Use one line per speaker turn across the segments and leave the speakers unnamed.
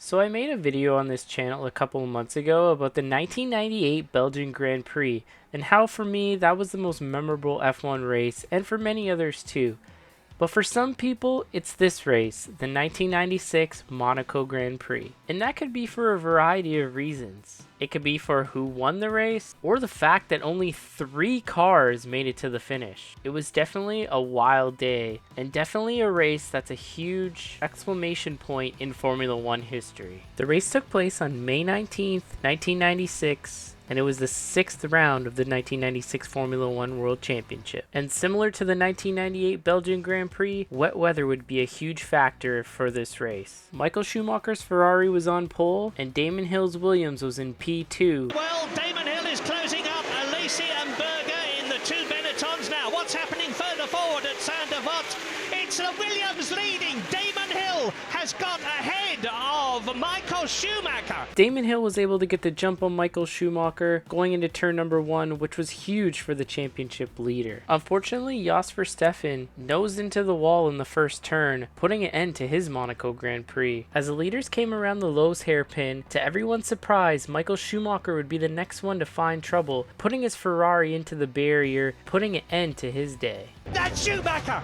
So I made a video on this channel a couple of months ago about the 1998 Belgian Grand Prix and how for me that was the most memorable F1 race and for many others too. But for some people, it's this race, the 1996 Monaco Grand Prix. And that could be for a variety of reasons. It could be for who won the race, or the fact that only 3 cars made it to the finish. It was definitely a wild day, and definitely a race that's a huge exclamation point in Formula One history. The race took place on May 19th, 1996, and it was the 6th round of the 1996 Formula One World Championship. And similar to the 1998 Belgian Grand Prix, wet weather would be a huge factor for this race. Michael Schumacher's Ferrari was on pole, and Damon Hill's Williams was in P2.
Well, Damon Hill is closing up Alesi and Berger in the 2 Benettons now. What's happening further forward at Saint-Devote? It's the Williams leading. Damon Hill has got ahead of Michael Schumacher.
Damon Hill was able to get the jump on Michael Schumacher going into turn number 1, which was huge for the championship leader. Unfortunately, Jos Verstappen nosed into the wall in the first turn, putting an end to his Monaco Grand Prix. As the leaders came around the Lowe's hairpin, to everyone's surprise, Michael Schumacher would be the next one to find trouble, putting his Ferrari into the barrier, putting an end to his day.
That's Schumacher!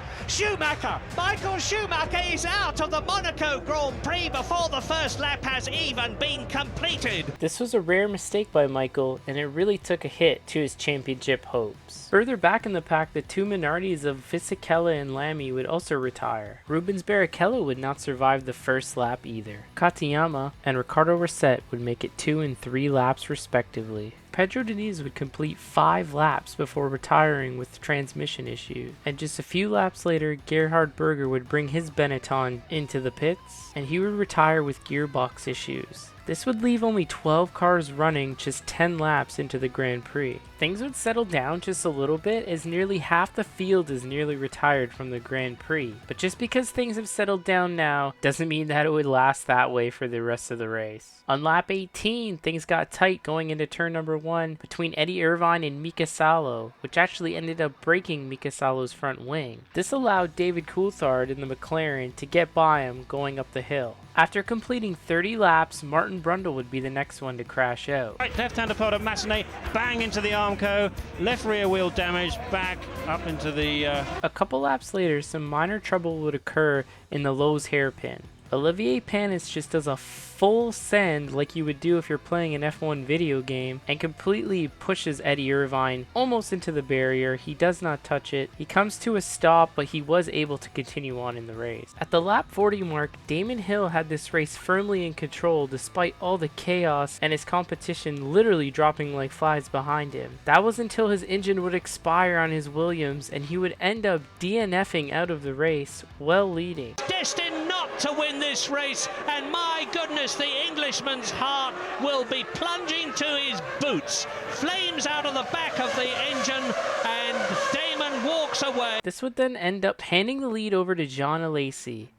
Michael Schumacher is out of the Monaco Grand Prix before the first lap has even been completed.
This was a rare mistake by Michael, and it really took a hit to his championship hopes. Further back in the pack, the 2 Minardis of Fisichella and Lamy would also retire. Rubens Barrichello would not survive the first lap either. Katayama and Ricardo Rosset would make it 2 and 3 laps respectively. Pedro Diniz would complete 5 laps before retiring with transmission issues, and just a few laps later, Gerhard Berger would bring his Benetton into the pits, and he would retire with gearbox issues. This would leave only 12 cars running just 10 laps into the Grand Prix. Things would settle down just a little bit as nearly half the field is nearly retired from the Grand Prix. But just because things have settled down now doesn't mean that it would last that way for the rest of the race. On lap 18, things got tight going into turn number 1 between Eddie Irvine and Mika Salo, which actually ended up breaking Mika Salo's front wing. This allowed David Coulthard in the McLaren to get by him going up the hill. After completing 30 laps, Martin Brundle would be the next one to crash out.
Right, left-hander pod of Massenet, bang into the Armco, left rear wheel damage, back up into the...
A couple laps later, some minor trouble would occur in the Lowe's hairpin. Olivier Panis just does a full send like you would do if you're playing an F1 video game and completely pushes Eddie Irvine almost into the barrier. He does not touch it. He comes to a stop, but he was able to continue on in the race. At the lap 40 mark, Damon Hill had this race firmly in control despite all the chaos and his competition literally dropping like flies behind him. That was until his engine would expire on his Williams and he would end up DNFing out of the race, well leading.
Destined not to win this race, and my goodness, the Englishman's heart will be plunging to his boots. Flames out of the back of the engine, and Damon walks away.
This would then end up handing the lead over to John Alesi.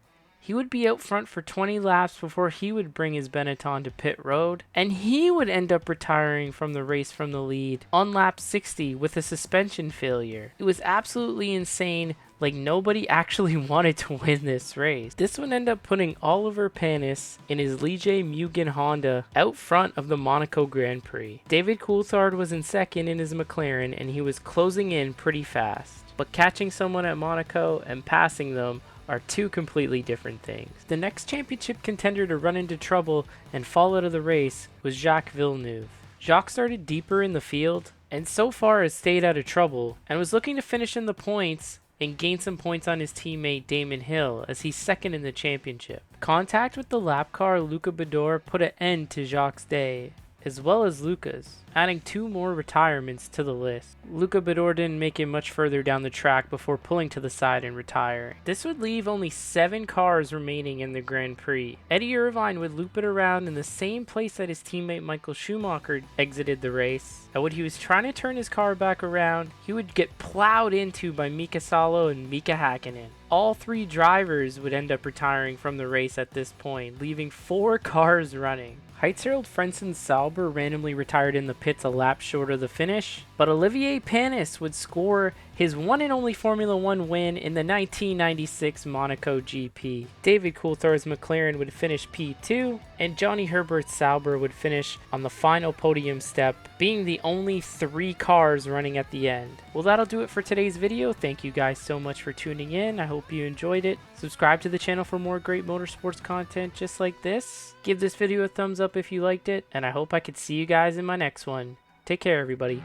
He would be out front for 20 laps before he would bring his Benetton to pit road, and he would end up retiring from the race from the lead on lap 60 with a suspension failure. It was absolutely insane, like nobody actually wanted to win this race. This would end up putting Oliver Panis in his Ligier Mugen Honda out front of the Monaco Grand Prix. David Coulthard was in second in his McLaren, and he was closing in pretty fast. But catching someone at Monaco and passing them are 2 completely different things. The next championship contender to run into trouble and fall out of the race was Jacques Villeneuve. Jacques started deeper in the field and so far has stayed out of trouble and was looking to finish in the points and gain some points on his teammate Damon Hill as he's second in the championship. Contact with the lap car Luca Badoer put an end to Jacques' day, as well as Luca's, adding 2 more retirements to the list. Luca Badoer didn't make it much further down the track before pulling to the side and retiring. This would leave only 7 cars remaining in the Grand Prix. Eddie Irvine would loop it around in the same place that his teammate Michael Schumacher exited the race, and when he was trying to turn his car back around, he would get plowed into by Mika Salo and Mika Hakkinen. All 3 drivers would end up retiring from the race at this point, leaving 4 cars running. Heitz-Harald Frentzen Sauber randomly retired in the pits a lap short of the finish, But Olivier Panis would score his one and only Formula One win in the 1996 Monaco GP. David Coulthard's McLaren would finish P2, and Johnny Herbert's Sauber would finish on the final podium step, being the only 3 cars running at the end. Well, that'll do it for today's video. Thank you guys so much for tuning in. I hope you enjoyed it. Subscribe to the channel for more great motorsports content just like this. Give this video a thumbs up if you liked it, and I hope I could see you guys in my next one. Take care, everybody.